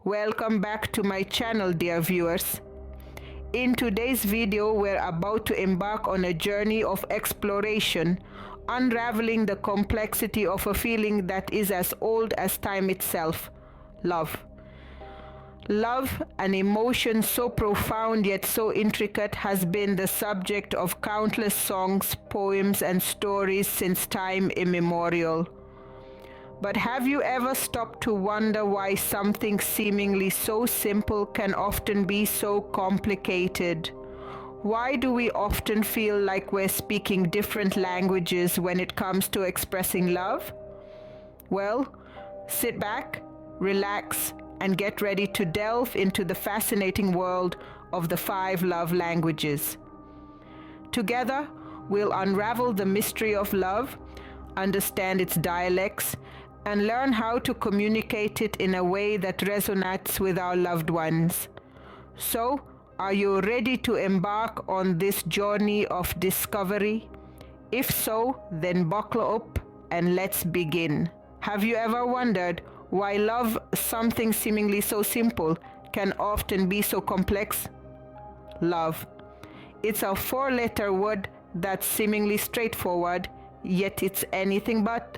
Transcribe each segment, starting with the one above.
Welcome back to my channel, dear viewers. In today's video, we're about to embark on a journey of exploration, unraveling the complexity of a feeling that is as old as time itself: love. Love, an emotion so profound yet so intricate, has been the subject of countless songs, poems, and stories since time immemorial. But have you ever stopped to wonder why something seemingly so simple can often be so complicated? Why do we often feel like we're speaking different languages when it comes to expressing love? Well, sit back, relax, and get ready to delve into the fascinating world of the 5 love languages. Together, we'll unravel the mystery of love, understand its dialects, and learn how to communicate it in a way that resonates with our loved ones. So, are you ready to embark on this journey of discovery? If so, then buckle up and let's begin. Have you ever wondered why love, something seemingly so simple, can often be so complex? Love. It's a 4-letter word that's seemingly straightforward, yet it's anything but.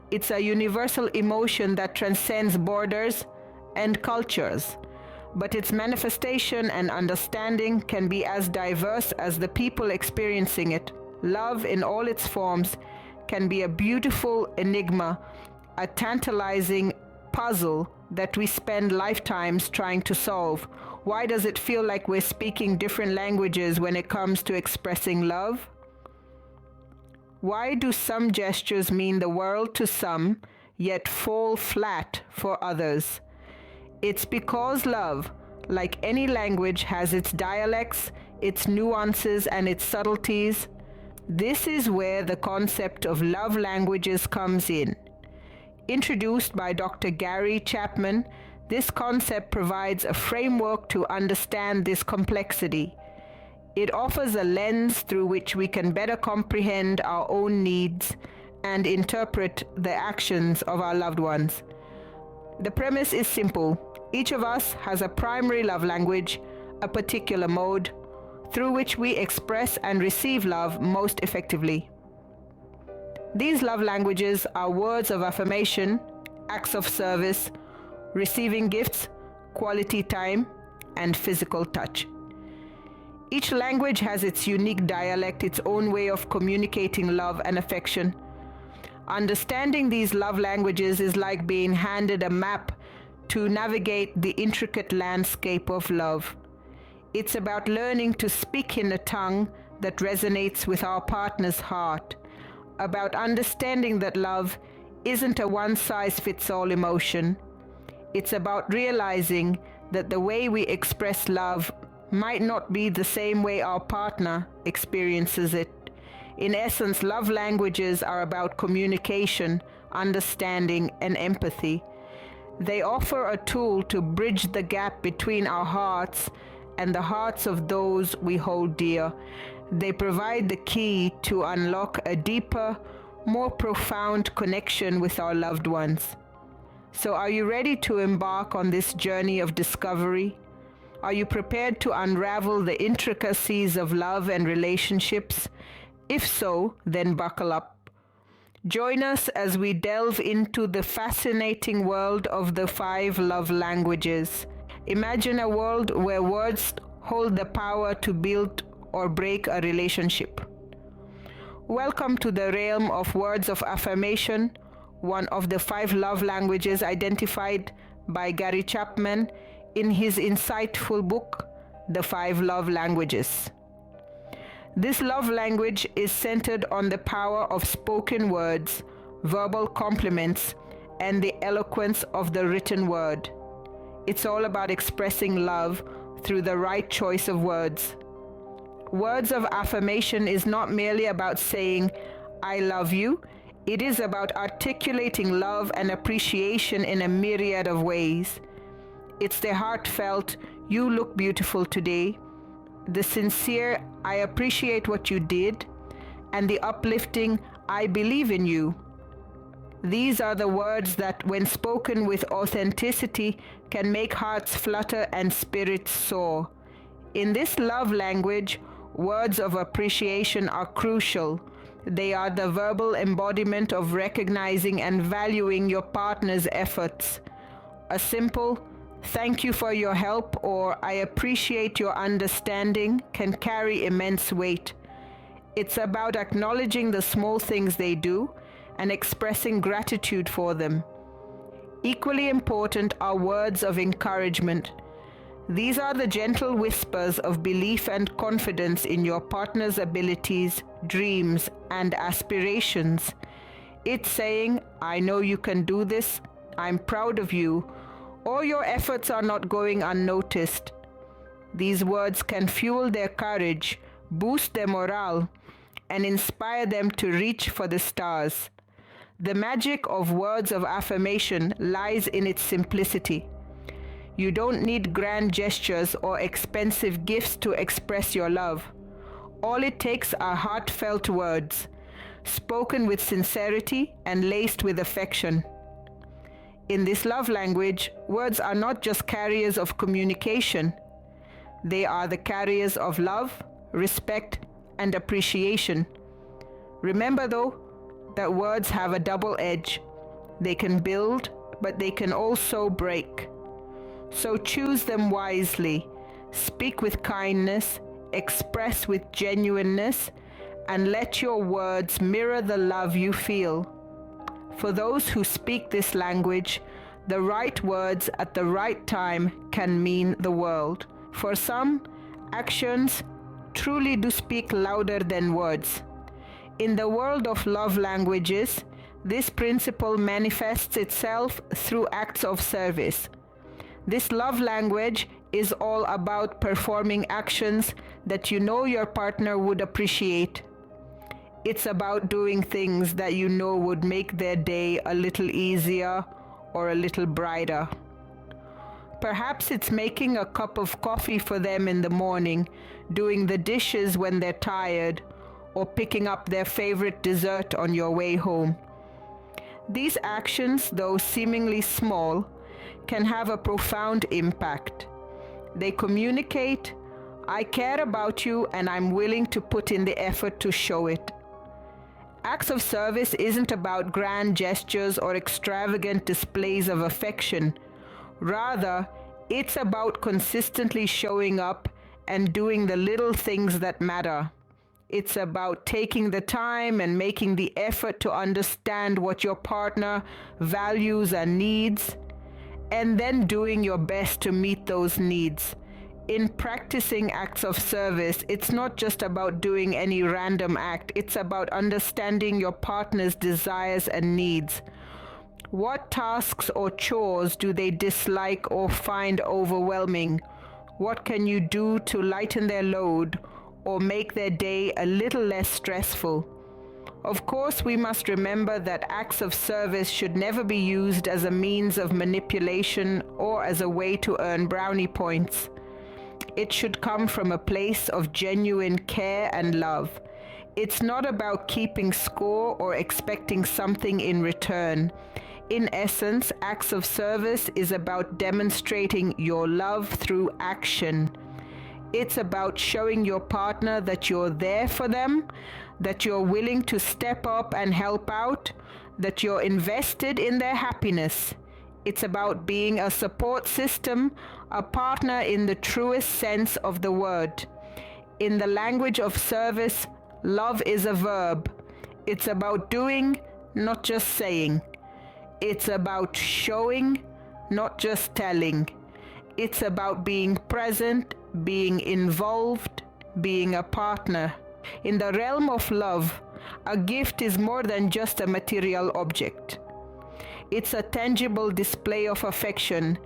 It's a universal emotion that transcends borders and cultures, but its manifestation and understanding can be as diverse as the people experiencing it. Love in all its forms can be a beautiful enigma, a tantalizing puzzle that we spend lifetimes trying to solve. Why does it feel like we're speaking different languages when it comes to expressing love? Why do some gestures mean the world to some, yet fall flat for others? It's because love, like any language, has its dialects, its nuances, and its subtleties. This is where the concept of love languages comes in. Introduced by Dr. Gary Chapman, this concept provides a framework to understand this complexity. It offers a lens through which we can better comprehend our own needs and interpret the actions of our loved ones. The premise is simple. Each of us has a primary love language, a particular mode, through which we express and receive love most effectively. These love languages are words of affirmation, acts of service, receiving gifts, quality time, and physical touch. Each language has its unique dialect, its own way of communicating love and affection. Understanding these love languages is like being handed a map to navigate the intricate landscape of love. It's about learning to speak in a tongue that resonates with our partner's heart, about understanding that love isn't a one-size-fits-all emotion. It's about realizing that the way we express love might not be the same way our partner experiences it. In essence, love languages are about communication, understanding, and empathy. They offer a tool to bridge the gap between our hearts and the hearts of those we hold dear. They provide the key to unlock a deeper, more profound connection with our loved ones. So, are you ready to embark on this journey of discovery? Are you prepared to unravel the intricacies of love and relationships? If so, then buckle up. Join us as we delve into the fascinating world of the 5 love languages. Imagine a world where words hold the power to build or break a relationship. Welcome to the realm of words of affirmation, one of the 5 love languages identified by Gary Chapman in his insightful book, The 5 Love Languages. This love language is centered on the power of spoken words, verbal compliments, and the eloquence of the written word. It's all about expressing love through the right choice of words. Words of affirmation is not merely about saying, "I love you." It is about articulating love and appreciation in a myriad of ways. It's the heartfelt, "You look beautiful today," the sincere, "I appreciate what you did," and the uplifting, "I believe in you." These are the words that, when spoken with authenticity, can make hearts flutter and spirits soar. In this love language, words of appreciation are crucial. They are the verbal embodiment of recognizing and valuing your partner's efforts. A simple, "Thank you for your help," or "I appreciate your understanding," can carry immense weight. It's about acknowledging the small things they do and expressing gratitude for them. Equally important are words of encouragement. These are the gentle whispers of belief and confidence in your partner's abilities, dreams, and aspirations. It's saying, "I know you can do this," "I'm proud of you," or "your efforts are not going unnoticed." These words can fuel their courage, boost their morale, and inspire them to reach for the stars. The magic of words of affirmation lies in its simplicity. You don't need grand gestures or expensive gifts to express your love. All it takes are heartfelt words, spoken with sincerity and laced with affection. In this love language, words are not just carriers of communication. They are the carriers of love, respect, and appreciation. Remember, though, that words have a double edge. They can build, but they can also break. So choose them wisely. Speak with kindness, express with genuineness, and let your words mirror the love you feel. For those who speak this language, the right words at the right time can mean the world. For some, actions truly do speak louder than words. In the world of love languages, this principle manifests itself through acts of service. This love language is all about performing actions that you know your partner would appreciate. It's about doing things that you know would make their day a little easier or a little brighter. Perhaps it's making a cup of coffee for them in the morning, doing the dishes when they're tired, or picking up their favorite dessert on your way home. These actions, though seemingly small, can have a profound impact. They communicate, "I care about you and I'm willing to put in the effort to show it." Acts of service isn't about grand gestures or extravagant displays of affection. Rather, it's about consistently showing up and doing the little things that matter. It's about taking the time and making the effort to understand what your partner values and needs, and then doing your best to meet those needs. In practicing acts of service, it's not just about doing any random act. It's about understanding your partner's desires and needs. What tasks or chores do they dislike or find overwhelming? What can you do to lighten their load or make their day a little less stressful? Of course, we must remember that acts of service should never be used as a means of manipulation or as a way to earn brownie points. It should come from a place of genuine care and love. It's not about keeping score or expecting something in return. In essence, acts of service is about demonstrating your love through action. It's about showing your partner that you're there for them, that you're willing to step up and help out, that you're invested in their happiness. It's about being a support system, a partner in the truest sense of the word. In the language of service, love is a verb. It's about doing, not just saying. It's about showing, not just telling. It's about being present, being involved, being a partner. In the realm of love, a gift is more than just a material object. It's a tangible display of affection,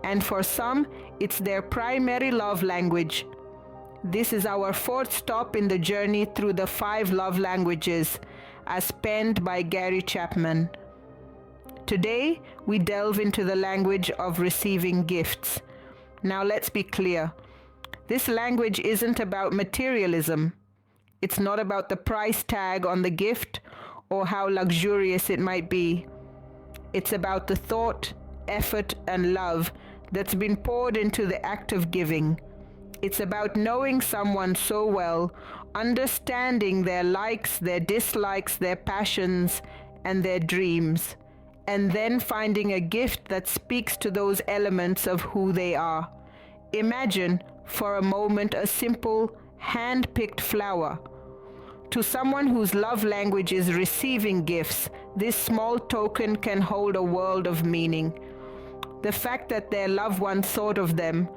and for some, it's their primary love language. This is our fourth stop in the journey through the 5 love languages, as penned by Gary Chapman. Today, we delve into the language of receiving gifts. Now let's be clear. This language isn't about materialism. It's not about the price tag on the gift or how luxurious it might be. It's about the thought, effort, and love that's been poured into the act of giving. It's about knowing someone so well, understanding their likes, their dislikes, their passions, and their dreams, and then finding a gift that speaks to those elements of who they are. Imagine, for a moment, a simple, hand-picked flower. To someone whose love language is receiving gifts, this small token can hold a world of meaning. The fact that their loved one thought of them,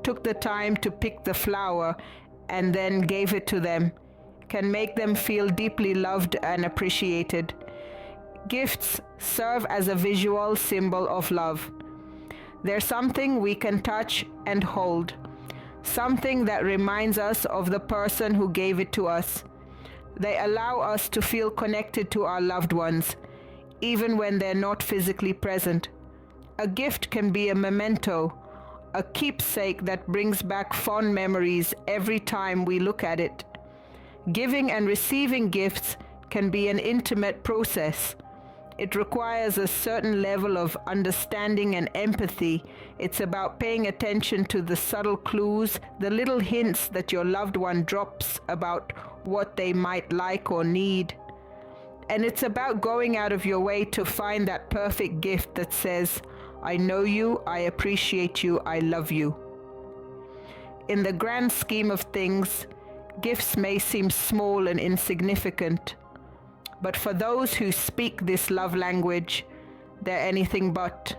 took the time to pick the flower, and then gave it to them, can make them feel deeply loved and appreciated. Gifts serve as a visual symbol of love. They're something we can touch and hold, something that reminds us of the person who gave it to us. They allow us to feel connected to our loved ones, even when they're not physically present. A gift can be a memento, a keepsake that brings back fond memories every time we look at it. Giving and receiving gifts can be an intimate process. It requires a certain level of understanding and empathy. It's about paying attention to the subtle clues, the little hints that your loved one drops about what they might like or need. And it's about going out of your way to find that perfect gift that says, "I know you, I appreciate you, I love you." In the grand scheme of things, gifts may seem small and insignificant, but for those who speak this love language, they're anything but.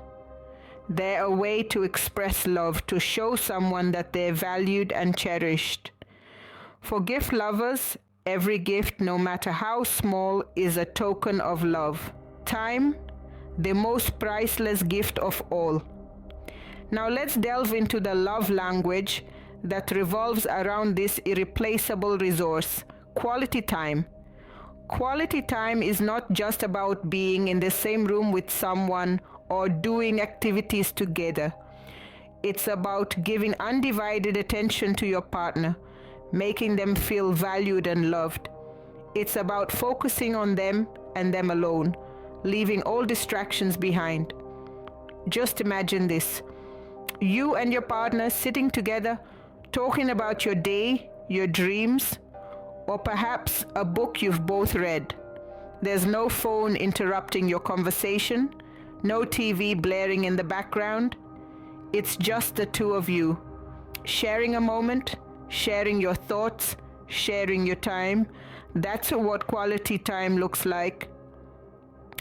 They're a way to express love, to show someone that they're valued and cherished. For gift lovers, every gift, no matter how small, is a token of love. Time, the most priceless gift of all. Now let's delve into the love language that revolves around this irreplaceable resource, quality time. Quality time is not just about being in the same room with someone or doing activities together. It's about giving undivided attention to your partner, making them feel valued and loved. It's about focusing on them and them alone, leaving all distractions behind. Just imagine this. You and your partner sitting together, talking about your day, your dreams, or perhaps a book you've both read. There's no phone interrupting your conversation, no TV blaring in the background. It's just the two of you, sharing a moment, sharing your thoughts, sharing your time. That's what quality time looks like.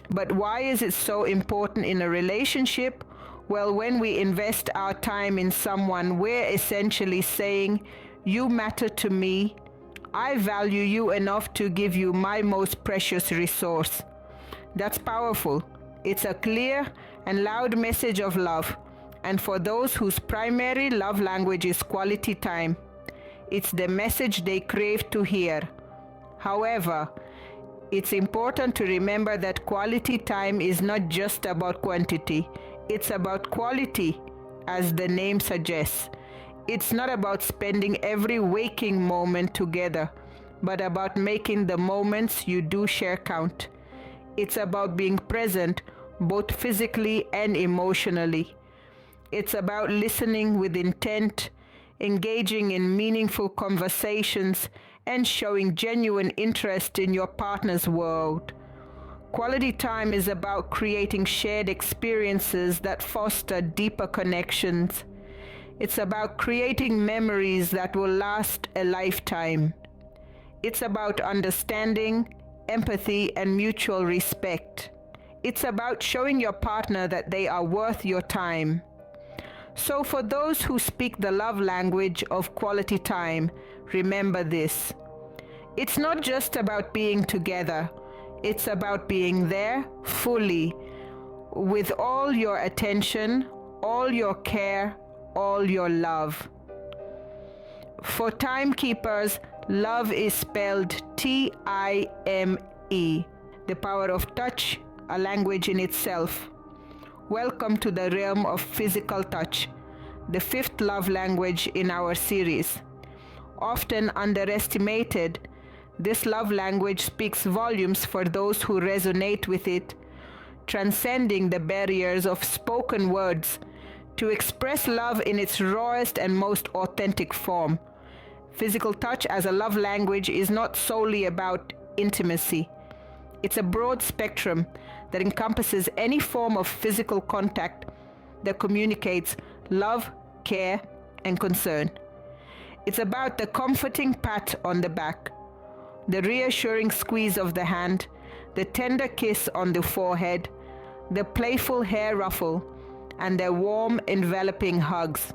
But why is it so important in a relationship? Well, when we invest our time in someone, we're essentially saying, "You matter to me. I value you enough to give you my most precious resource." That's powerful. It's a clear and loud message of love. And for those whose primary love language is quality time, it's the message they crave to hear. However, it's important to remember that quality time is not just about quantity. It's about quality, as the name suggests. It's not about spending every waking moment together, but about making the moments you do share count. It's about being present, both physically and emotionally. It's about listening with intent, engaging in meaningful conversations, and showing genuine interest in your partner's world. Quality time is about creating shared experiences that foster deeper connections. It's about creating memories that will last a lifetime. It's about understanding, empathy, and mutual respect. It's about showing your partner that they are worth your time. So for those who speak the love language of quality time, remember this. It's not just about being together. It's about being there fully, with all your attention, all your care, all your love. For timekeepers, love is spelled T-I-M-E, the power of touch, a language in itself. Welcome to the realm of physical touch, the fifth love language in our series. Often underestimated, this love language speaks volumes for those who resonate with it. transcending the barriers of spoken words to express love in its rawest and most authentic form. Physical touch as a love language is not solely about intimacy. It's a broad spectrum that encompasses any form of physical contact that communicates love, care, and concern. It's about the comforting pat on the back, the reassuring squeeze of the hand, the tender kiss on the forehead, the playful hair ruffle, and their warm, enveloping hugs.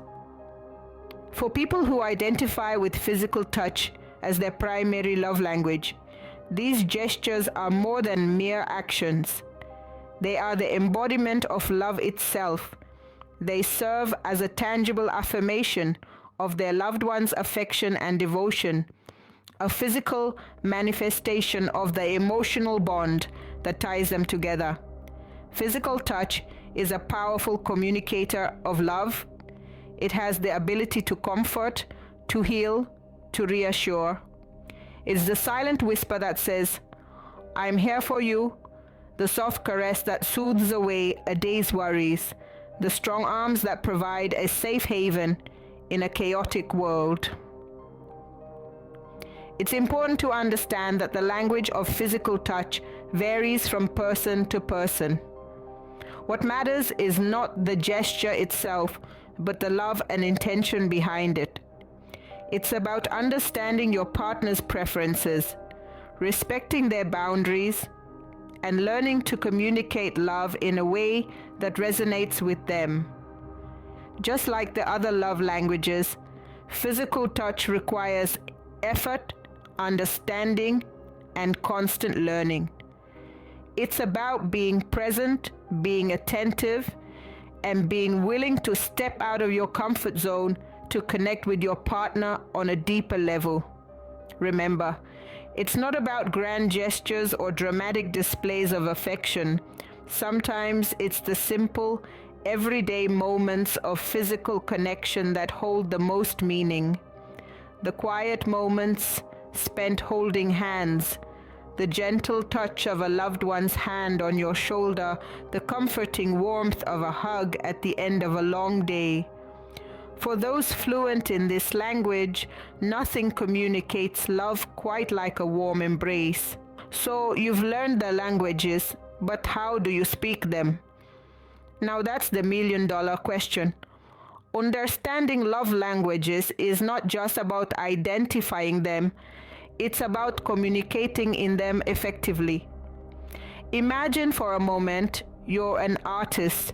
For people who identify with physical touch as their primary love language, these gestures are more than mere actions. They are the embodiment of love itself. They serve as a tangible affirmation of their loved one's affection and devotion, a physical manifestation of the emotional bond that ties them together. Physical touch is a powerful communicator of love. It has the ability to comfort, to heal, to reassure. It's the silent whisper that says, "I'm here for you," the soft caress that soothes away a day's worries, the strong arms that provide a safe haven in a chaotic world. It's important to understand that the language of physical touch varies from person to person. What matters is not the gesture itself, but the love and intention behind it. It's about understanding your partner's preferences, respecting their boundaries, and learning to communicate love in a way that resonates with them. Just like the other love languages, physical touch requires effort, understanding, and constant learning. It's about being present, being attentive, and being willing to step out of your comfort zone to connect with your partner on a deeper level. Remember, it's not about grand gestures or dramatic displays of affection. Sometimes it's the simple, everyday moments of physical connection that hold the most meaning. The quiet moments spent holding hands, the gentle touch of a loved one's hand on your shoulder, the comforting warmth of a hug at the end of a long day. For those fluent in this language, nothing communicates love quite like a warm embrace. So you've learned the languages, but how do you speak them? Now that's the million-dollar question. Understanding love languages is not just about identifying them, it's about communicating in them effectively. Imagine for a moment you're an artist.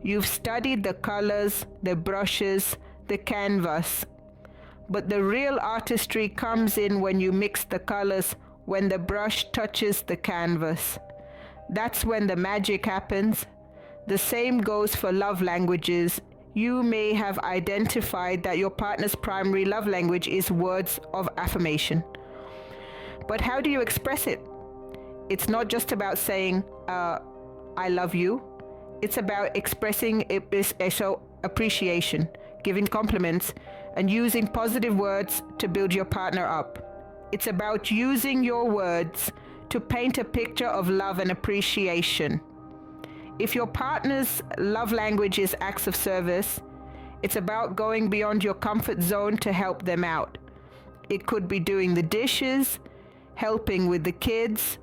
You've studied the colors, the brushes, the canvas. But the real artistry comes in when you mix the colors, when the brush touches the canvas. That's when the magic happens. The same goes for love languages. You may have identified that your partner's primary love language is words of affirmation. But how do you express it? It's not just about saying, I love you. It's about expressing appreciation, giving compliments, and using positive words to build your partner up. It's about using your words to paint a picture of love and appreciation. If your partner's love language is acts of service, it's about going beyond your comfort zone to help them out. It could be doing the dishes, helping with the kids,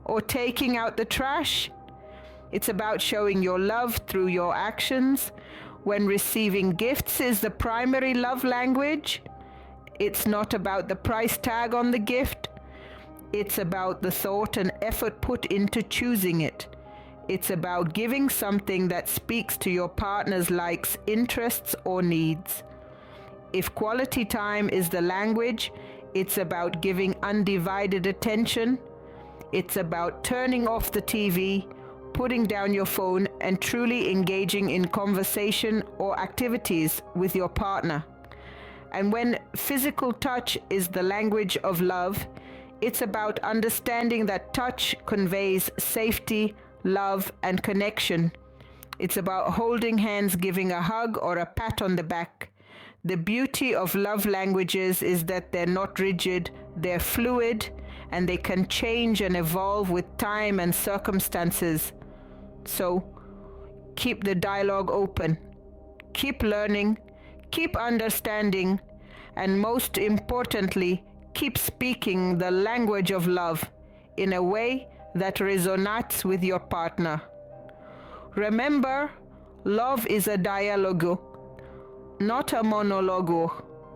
or taking out the trash. It's about showing your love through your actions. When receiving gifts is the primary love language, it's not about the price tag on the gift. It's about the thought and effort put into choosing it. It's about giving something that speaks to your partner's likes, interests, or needs. If quality time is the language, it's about giving undivided attention. It's about turning off the TV, putting down your phone, and truly engaging in conversation or activities with your partner. And when physical touch is the language of love, it's about understanding that touch conveys safety, love, and connection. It's about holding hands, giving a hug, or a pat on the back. The beauty of love languages is that they're not rigid, they're fluid, and they can change and evolve with time and circumstances. So keep the dialogue open. Keep learning, keep understanding, and most importantly, keep speaking the language of love in a way that resonates with your partner. Remember, love is a dialogue, not a monologue.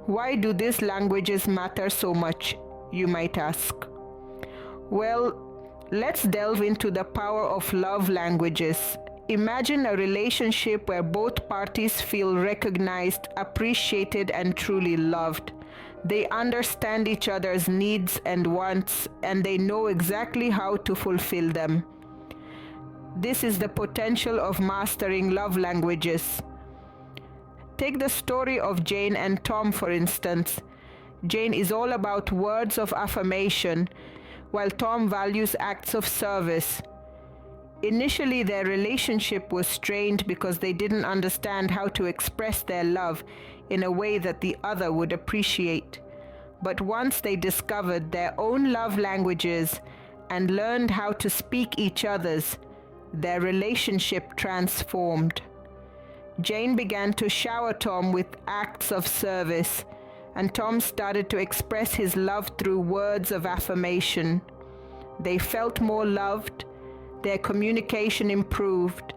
Why do these languages matter so much, you might ask? Well, let's delve into the power of love languages. Imagine a relationship where both parties feel recognized, appreciated, and truly loved. They understand each other's needs and wants, and they know exactly how to fulfill them. This is the potential of mastering love languages. Take the story of Jane and Tom, for instance. Jane is all about words of affirmation, while Tom values acts of service. Initially, their relationship was strained because they didn't understand how to express their love in a way that the other would appreciate. But once they discovered their own love languages and learned how to speak each other's, their relationship transformed. Jane began to shower Tom with acts of service, and Tom started to express his love through words of affirmation. They felt more loved, their communication improved,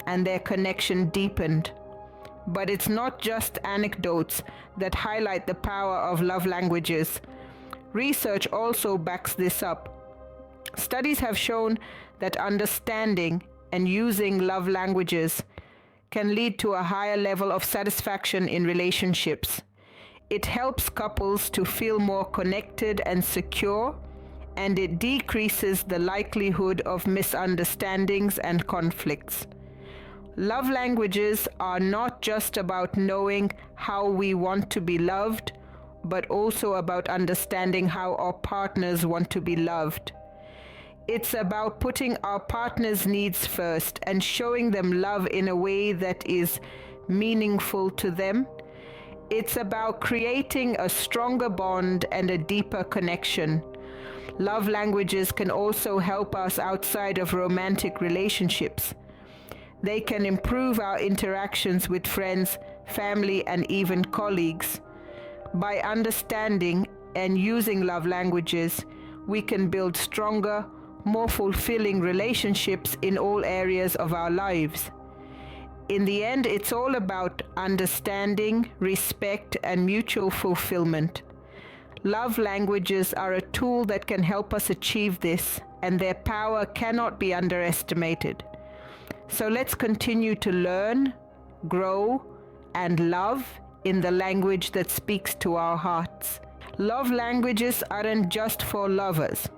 and their connection deepened. But it's not just anecdotes that highlight the power of love languages. Research also backs this up. Studies have shown that understanding and using love languages can lead to a higher level of satisfaction in relationships. It helps couples to feel more connected and secure, and it decreases the likelihood of misunderstandings and conflicts. Love languages are not just about knowing how we want to be loved, but also about understanding how our partners want to be loved. It's about putting our partner's needs first and showing them love in a way that is meaningful to them. It's about creating a stronger bond and a deeper connection. Love languages can also help us outside of romantic relationships. They can improve our interactions with friends, family, and even colleagues. By understanding and using love languages, we can build stronger, more fulfilling relationships in all areas of our lives. In the end, it's all about understanding, respect, and mutual fulfillment. Love languages are a tool that can help us achieve this, and their power cannot be underestimated. So let's continue to learn, grow, and love in the language that speaks to our hearts. Love languages aren't just for lovers.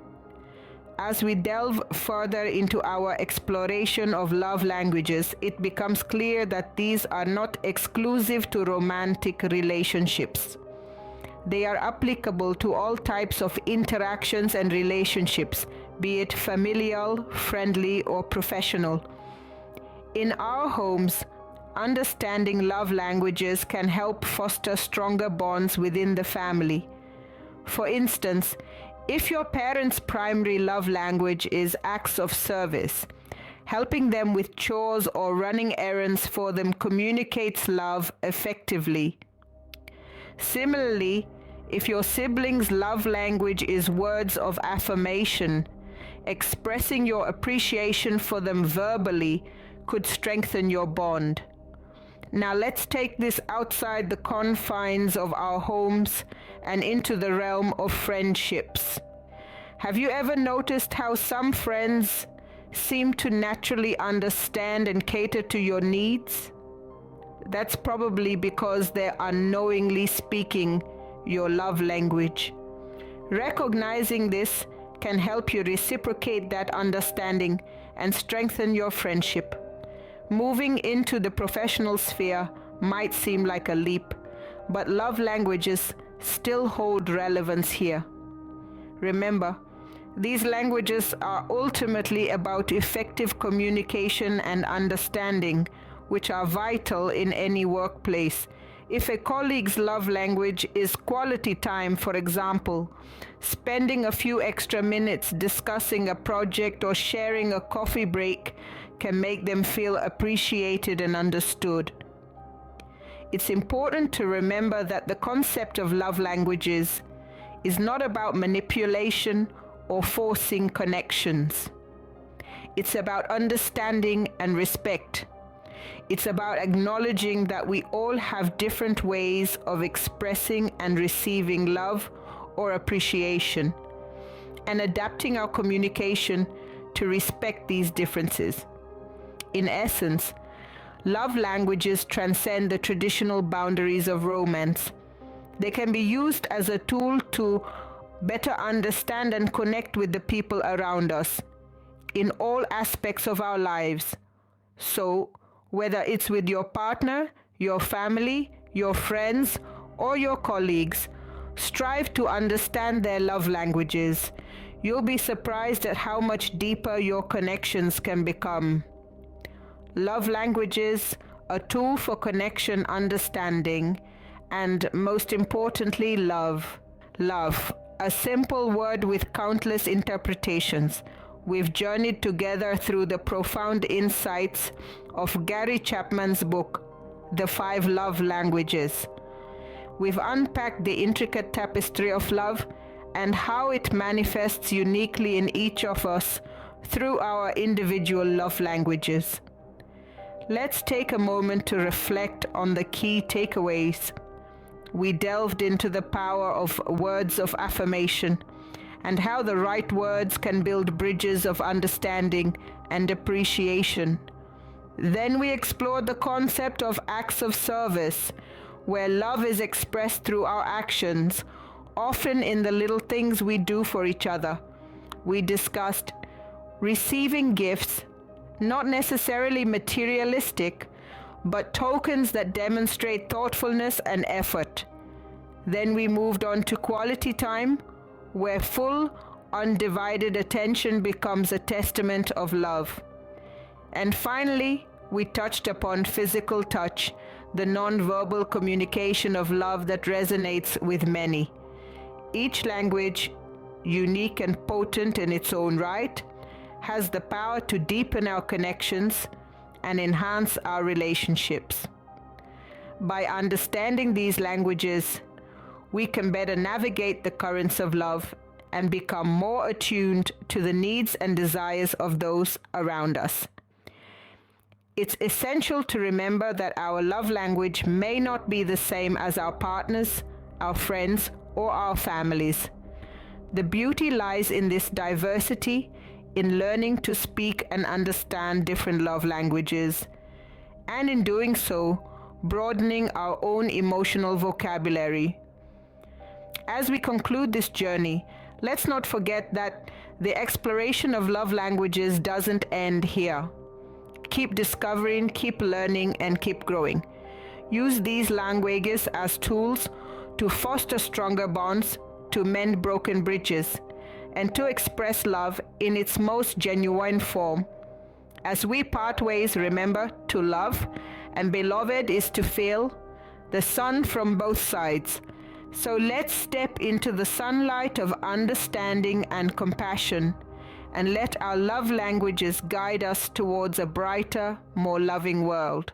As we delve further into our exploration of love languages, it becomes clear that these are not exclusive to romantic relationships. They are applicable to all types of interactions and relationships, be it familial, friendly, or professional. In our homes, understanding love languages can help foster stronger bonds within the family. For instance, if your parents' primary love language is acts of service, helping them with chores or running errands for them communicates love effectively. Similarly, if your siblings' love language is words of affirmation, expressing your appreciation for them verbally could strengthen your bond. Now let's take this outside the confines of our homes and into the realm of friendships. Have you ever noticed how some friends seem to naturally understand and cater to your needs? That's probably because they're unknowingly speaking your love language. Recognizing this can help you reciprocate that understanding and strengthen your friendship. Moving into the professional sphere might seem like a leap, but love languages still hold relevance here. Remember, these languages are ultimately about effective communication and understanding, which are vital in any workplace. If a colleague's love language is quality time, for example, spending a few extra minutes discussing a project or sharing a coffee break can make them feel appreciated and understood. It's important to remember that the concept of love languages is not about manipulation or forcing connections. It's about understanding and respect. It's about acknowledging that we all have different ways of expressing and receiving love or appreciation, and adapting our communication to respect these differences. In essence, love languages transcend the traditional boundaries of romance. They can be used as a tool to better understand and connect with the people around us in all aspects of our lives. So, whether it's with your partner, your family, your friends, or your colleagues, strive to understand their love languages. You'll be surprised at how much deeper your connections can become. Love languages, a tool for connection, understanding, and most importantly, love. Love, a simple word with countless interpretations. We've journeyed together through the profound insights of Gary Chapman's book, The 5 Love Languages. We've unpacked the intricate tapestry of love and how it manifests uniquely in each of us through our individual love languages. Let's take a moment to reflect on the key takeaways. We delved into the power of words of affirmation and how the right words can build bridges of understanding and appreciation. Then we explored the concept of acts of service, where love is expressed through our actions, often in the little things we do for each other. We discussed receiving gifts, not necessarily materialistic, but tokens that demonstrate thoughtfulness and effort. Then we moved on to quality time, where full, undivided attention becomes a testament of love. And finally, we touched upon physical touch, the non-verbal communication of love that resonates with many. Each language, unique and potent in its own right, has the power to deepen our connections and enhance our relationships. By understanding these languages, we can better navigate the currents of love and become more attuned to the needs and desires of those around us. It's essential to remember that our love language may not be the same as our partners, our friends, or our families. The beauty lies in this diversity, in learning to speak and understand different love languages, and in doing so, broadening our own emotional vocabulary. As we conclude this journey, let's not forget that the exploration of love languages doesn't end here. Keep discovering, keep learning, and keep growing. Use these languages as tools to foster stronger bonds, to mend broken bridges, and to express love in its most genuine form. As we part ways, remember to love, and beloved is to feel the sun from both sides. So let's step into the sunlight of understanding and compassion, and let our love languages guide us towards a brighter, more loving world.